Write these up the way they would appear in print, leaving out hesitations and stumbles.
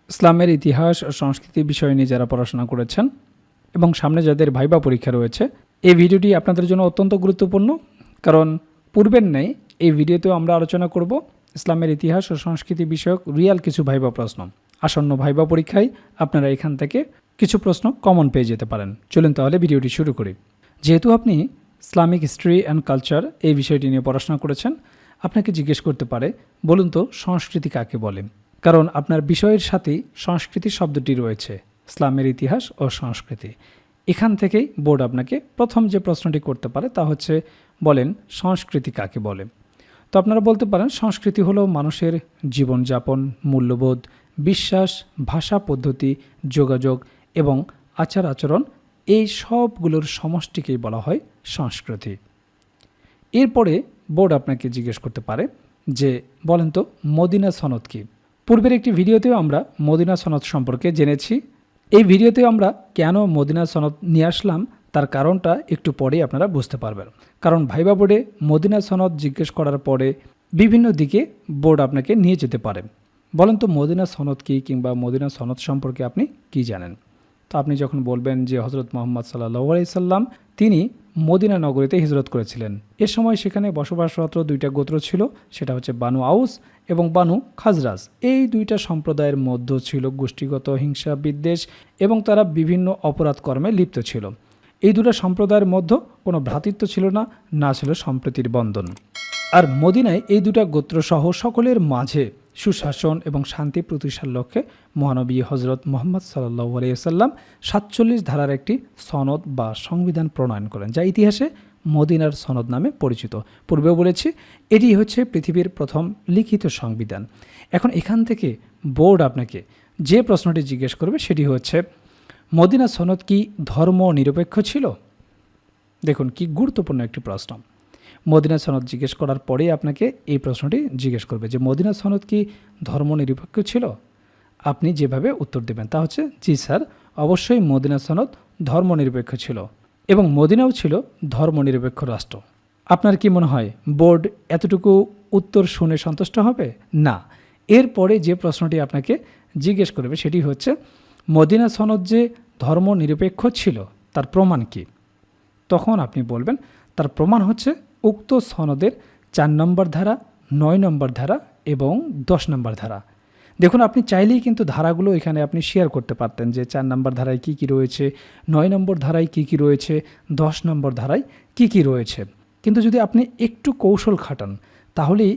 ইসলামের ইতিহাস ও সংস্কৃতি বিষয় নিয়ে যারা পড়াশোনা করেছেন এবং সামনে যাদের ভাইবা পরীক্ষা রয়েছে, এই ভিডিওটি আপনাদের জন্য অত্যন্ত গুরুত্বপূর্ণ। কারণ পূর্বের ন্যায় এই ভিডিওতেও আমরা আলোচনা করব ইসলামের ইতিহাস ও সংস্কৃতি বিষয়ক রিয়াল কিছু ভাইবা প্রশ্ন। আসন্ন ভাইবা পরীক্ষায় আপনারা এখান থেকে কিছু প্রশ্ন কমন পেয়ে যেতে পারেন। চলুন তাহলে ভিডিওটি শুরু করি। যেহেতু আপনি ইসলামিক হিস্ট্রি অ্যান্ড কালচার এই বিষয়টি নিয়ে পড়াশোনা করেছেন, আপনাকে জিজ্ঞেস করতে পারে, বলুন তো সংস্কৃতি কাকে বলে? কারণ আপনার বিষয়ের সাথেই সংস্কৃতি শব্দটি রয়েছে, ইসলামের ইতিহাস ও সংস্কৃতি। এখান থেকেই বোর্ড আপনাকে প্রথম যে প্রশ্নটি করতে পারে তা হচ্ছে, বলেন সংস্কৃতি কাকে বলে? তো আপনারা বলতে পারেন সংস্কৃতি হলো মানুষের জীবনযাপন, মূল্যবোধ, বিশ্বাস, ভাষা পদ্ধতি, যোগাযোগ এবং আচার আচরণ, এই সবগুলোর সমষ্টিকেই বলা হয় সংস্কৃতি। এরপরে বোর্ড আপনাকে জিজ্ঞেস করতে পারে যে, বলেন তো মদিনা সনদ কী? পূর্বের একটি ভিডিওতেও আমরা মদিনা সনদ সম্পর্কে জেনেছি। এই ভিডিওতেও আমরা কেন মদিনা সনদ নিয়ে আসলাম তার কারণটা একটু পরেই আপনারা বুঝতে পারবেন। কারণ ভাইবা বোর্ডে মদিনা সনদ জিজ্ঞেস করার পরে বিভিন্ন দিকে বোর্ড আপনাকে নিয়ে যেতে পারে। বলেন তো মদিনা সনদ কী, কিংবা মদিনা সনদ সম্পর্কে আপনি কি জানেন? তো আপনি যখন বলবেন যে হজরত মুহাম্মদ সাল্লাল্লাহু আলাইহি সাল্লাম তিনি মদিনা নগরীতে হিজরত করেছিলেন, এ সময় সেখানে বসবাসরত দুইটা গোত্র ছিল, সেটা হচ্ছে বানু আউস এবং বানু খাজরাজ। এই দুইটা সম্প্রদায়ের মধ্যে ছিল গোষ্ঠীগত হিংসা বিদ্বেষ এবং তারা বিভিন্ন অপরাধ কর্মে লিপ্ত ছিল। এই দুটো সম্প্রদায়ের মধ্যে কোনো ভ্রাতৃত্ব ছিল না, না ছিল সম্প্রীতির বন্ধন। আর মদিনায় এই দুটা গোত্রসহ সকলের মাঝে সুশাসন এবং শান্তি প্রতিষ্ঠার লক্ষ্যে মহানবী হজরত মুহাম্মদ সাল্লাল্লাহু আলাইহি সাল্লাম 47 ধারার একটি সনদ বা সংবিধান প্রণয়ন করেন, যা ইতিহাসে মদিনার সনদ নামে পরিচিত। পূর্বেও বলেছি এটি হচ্ছে পৃথিবীর প্রথম লিখিত সংবিধান। এখন এখান থেকে বোর্ড আপনাকে যে প্রশ্নটি জিজ্ঞেস করবে সেটি হচ্ছে, মদিনা সনদ কি ধর্ম নিরপেক্ষ ছিল? দেখুন কি গুরুত্বপূর্ণ একটি প্রশ্ন। মদিনা সনদ জিজ্ঞেস করার পরেই আপনাকে এই প্রশ্নটি জিজ্ঞেস করবে যে মদিনা সনদ কি ধর্ম নিরপেক্ষ ছিল? আপনি যেভাবে উত্তর দেবেন তা হচ্ছে, জি স্যার, অবশ্যই মদিনা সনদ ধর্ম নিরপেক্ষ ছিল এবং মদিনাও ছিল ধর্ম নিরপেক্ষ রাষ্ট্র। আপনার কি মনে হয় বোর্ড এতটুকু উত্তর শুনে সন্তুষ্ট হবে? না। এরপরে যে প্রশ্নটি আপনাকে জিজ্ঞেস করবে সেটি হচ্ছে, মদিনা সনদ যে ধর্ম নিরপেক্ষ ছিল তার প্রমাণ কি? তখন আপনি বলবেন তার প্রমাণ হচ্ছে উক্ত সনদের 4 নম্বর ধারা, 9 নম্বর ধারা এবং 10 নম্বর ধারা। দেখুন আপনি চাইলেই কিন্তু ধারাগুলো এখানে আপনি শেয়ার করতে পারতেন যে 4 নম্বর ধারায় কী কী রয়েছে, 9 নম্বর ধারায় কী কী রয়েছে, 10 নম্বর ধারায় কী কী রয়েছে। কিন্তু যদি আপনি একটু কৌশল খাটান তাহলেই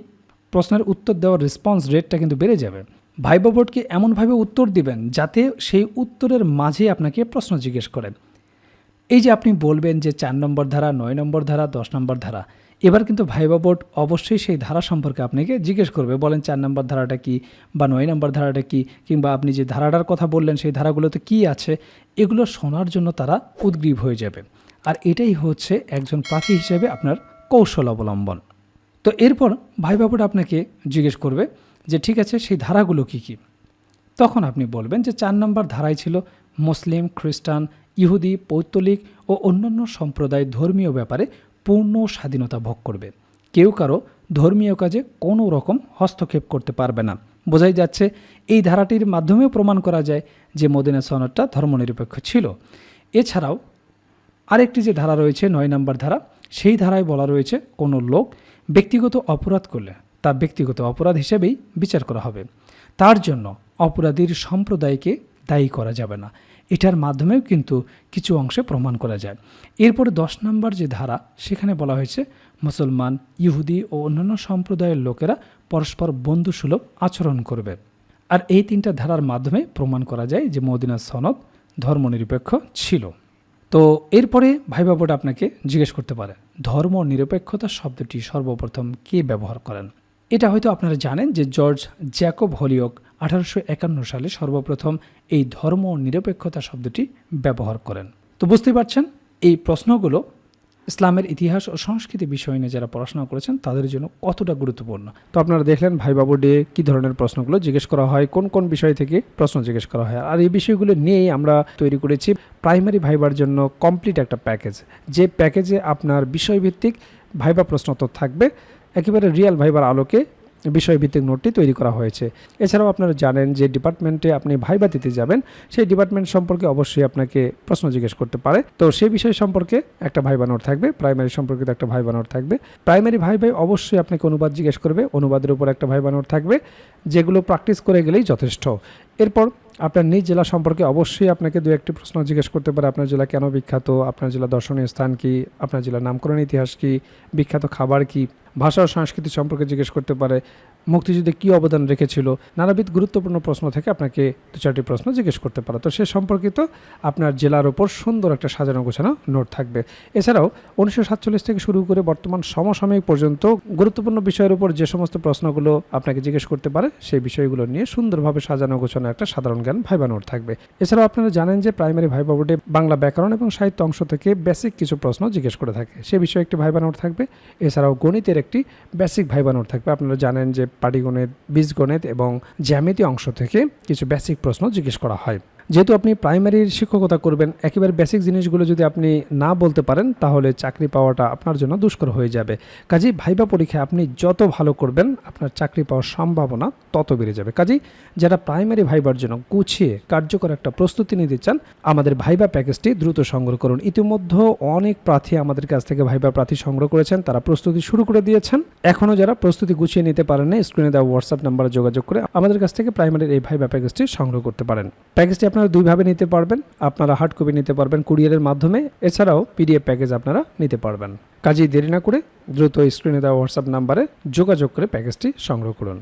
প্রশ্নের উত্তর দেওয়ার রেসপন্স রেটটা কিন্তু বেড়ে যাবে। ভাইবা বোর্ডকে এমনভাবে উত্তর দিবেন যাতে সেই উত্তরের মাঝে আপনাকে প্রশ্ন জিজ্ঞেস করেন। এই যে আপনি বলবেন যে 4 নম্বর ধারা, 9 নম্বর ধারা, 10 নম্বর ধারা, এবার কিন্তু ভাইবা বোর্ড অবশ্যই সেই ধারা সম্পর্কে আপনাকে জিজ্ঞেস করবে, বলেন 4 নম্বর ধারাটা কি বা 9 নম্বর ধারাটা কি, কিংবা আপনি যে ধারাটার কথা বললেন সেই ধারাগুলোতে কি আছে, এগুলো শোনার জন্য তারা উদ্গ্রীব হয়ে যাবে। আর এটাই হচ্ছে একজন প্রার্থী হিসেবে আপনার কৌশল অবলম্বন। তো এরপর ভাইবা বোর্ড আপনাকে জিজ্ঞেস করবে যে ঠিক আছে সেই ধারাগুলো কি কি। তখন আপনি বলবেন যে 4 নম্বর ধারায় ছিল মুসলিম, খ্রিস্টান, ইহুদি, পৌত্তলিক ও অন্যান্য সম্প্রদায় ধর্মীয় ব্যাপারে পূর্ণ স্বাধীনতা ভোগ করবে। কেউ কারো ধর্মীয় কাজে কোনো রকম হস্তক্ষেপ করতে পারবে না। বোঝাই যাচ্ছে এই ধারাটির মাধ্যমেও প্রমাণ করা যায় যে মদিনা সনদটা ধর্মনিরপেক্ষ ছিল। এছাড়াও আরেকটি যে ধারা রয়েছে 9 নম্বর ধারা, সেই ধারায় বলা রয়েছে কোনো লোক ব্যক্তিগত অপরাধ করলে তা ব্যক্তিগত অপরাধ হিসেবেই বিচার করা হবে, তার জন্য অপরাধীর সম্প্রদায়কে দায়ী করা যাবে না। এটার মাধ্যমেও কিন্তু কিছু অংশে প্রমাণ করা যায়। এরপরে 10 নম্বর যে ধারা, সেখানে বলা হয়েছে মুসলমান, ইহুদি ও অন্যান্য সম্প্রদায়ের লোকেরা পরস্পর বন্ধুসুলভ আচরণ করবে। আর এই 3টা ধারার মাধ্যমে প্রমাণ করা যায় যে মদিনা সনদ ধর্মনিরপেক্ষ ছিল। তো এরপরে ভাইবা বোর্ড আপনাকে জিজ্ঞেস করতে পারে, ধর্ম নিরপেক্ষতা শব্দটি সর্বপ্রথম কে ব্যবহার করেন? এটা হয়তো আপনারা জানেন যে জর্জ জ্যাকব হলিওক 1851 সালে সর্বপ্রথম এই ধর্ম নিরপেক্ষতা শব্দটি ব্যবহার করেন। তো বুঝতে পারছেন এই প্রশ্নগুলো ইসলামের ইতিহাস ও সংস্কৃতি বিষয় নিয়ে যারা পড়াশোনা করেছেন তাদের জন্য কতটা গুরুত্বপূর্ণ। তো আপনারা দেখলেন ভাইবা বোর্ডে কী ধরনের প্রশ্নগুলো জিজ্ঞেস করা হয়, কোন কোন বিষয় থেকে প্রশ্ন জিজ্ঞেস করা হয়। আর এই বিষয়গুলো নিয়েই আমরা তৈরি করেছি প্রাইমারি ভাইবার জন্য কমপ্লিট একটা প্যাকেজ, যে প্যাকেজে আপনার বিষয়ভিত্তিক ভাইবা প্রশ্নোত্তর থাকবে, একেবারে রিয়েল ভাইবার আলোকে বিষয়ভিত্তিক নোটটি তৈরি করা হয়েছে। এছাড়াও আপনারা জানেন যে ডিপার্টমেন্টে আপনি ভাইবা দিতে যাবেন, সেই ডিপার্টমেন্ট সম্পর্কে অবশ্যই আপনাকে প্রশ্ন জিজ্ঞেস করতে পারে। তো সেই বিষয় সম্পর্কে একটা ভাইবা নোট থাকবে, প্রাইমারি সম্পর্কিত একটা ভাইবা নোট থাকবে। প্রাইমারি ভাইবাই অবশ্যই আপনাকে অনুবাদ জিজ্ঞেস করবে, অনুবাদের উপর একটা ভাইবা নোট থাকবে, যেগুলো প্র্যাকটিস করে গেলেই যথেষ্ট। এরপর আপনার নিজ জেলা সম্পর্কে অবশ্যই আপনাকে দু একটি প্রশ্ন জিজ্ঞেস করতে পারে। আপনার জেলা কেন বিখ্যাত, আপনার জেলা দর্শনীয় স্থান কি, আপনার জেলার নামকরণ ইতিহাস কি, বিখ্যাত খাবার কি, ভাষা ও সংস্কৃতি সম্পর্কে জিজ্ঞেস করতে পারে, মুক্তিযুদ্ধে কী অবদান রেখেছিল, নানাবিধ গুরুত্বপূর্ণ প্রশ্ন থেকে আপনাকে দু চারটি প্রশ্ন জিজ্ঞেস করতে পারে। তো সে সম্পর্কিত আপনার জেলার ওপর সুন্দর একটা সাজানো গোছানো নোট থাকবে। এছাড়াও 1947 থেকে শুরু করে বর্তমান সমসাময়িক পর্যন্ত গুরুত্বপূর্ণ বিষয়ের উপর যে সমস্ত প্রশ্নগুলো আপনাকে জিজ্ঞেস করতে পারে সেই বিষয়গুলো নিয়ে সুন্দরভাবে সাজানো গোছানো একটা সাধারণ জ্ঞান ভাইবা নোট থাকবে। এছাড়াও আপনারা জানেন যে প্রাইমারি ভাইবা বোর্ডে বাংলা ব্যাকরণ এবং সাহিত্য অংশ থেকে বেসিক কিছু প্রশ্ন জিজ্ঞেস করে থাকে, সে বিষয়ে একটি ভাইবা নোট থাকবে। এছাড়াও গণিতের একটি বেসিক ভাইবা নোট থাকবে। আপনারা জানেন যে পাটিগণিত, বীজগণিত এবং জ্যামিতি অংশ থেকে কিছু বেসিক প্রশ্ন জিজ্ঞেস করা হয়। যেহেতু আপনি প্রাইমারির শিক্ষকতা করবেন, একেবারে বেসিক জিনিসগুলো যদি আপনি না বলতে পারেন তাহলে চাকরি পাওয়াটা আপনার জন্য দুষ্কর হয়ে যাবে। কাজেই ভাইবা পরীক্ষায় আপনি যত ভালো করবেন আপনার চাকরি পাওয়ার সম্ভাবনা তত বেড়ে যাবে। কাজেই যারা প্রাইমারি ভাইবার জন্য গুছিয়ে কার্যকর একটা প্রস্তুতি নিতে চান, আমাদের ভাইবা প্যাকেজটি দ্রুত সংগ্রহ করুন। ইতিমধ্যে অনেক প্রার্থী আমাদের কাছ থেকে ভাইবা প্রার্থী সংগ্রহ করেছেন, তারা প্রস্তুতি শুরু করে দিয়েছেন। এখনও যারা প্রস্তুতি গুছিয়ে নিতে পারেন না, স্ক্রিনে দেওয়া হোয়াটসঅ্যাপ নাম্বারে যোগাযোগ করে আমাদের কাছ থেকে প্রাইমারির এই ভাইবা প্যাকেজটি সংগ্রহ করতে পারেন। প্যাকেজটি আপনারা দুইভাবে নিতে পারবেন, আপনারা হার্ড কপি নিতে পারবেন কুরিয়ারের মাধ্যমে, এছাড়াও পিডিএফ প্যাকেজ আপনারা নিতে পারবেন। কাজেই দেরি না করে দ্রুত স্ক্রিনে দেওয়া হোয়াটসঅ্যাপ নাম্বারে যোগাযোগ করে প্যাকেজটি সংগ্রহ করুন।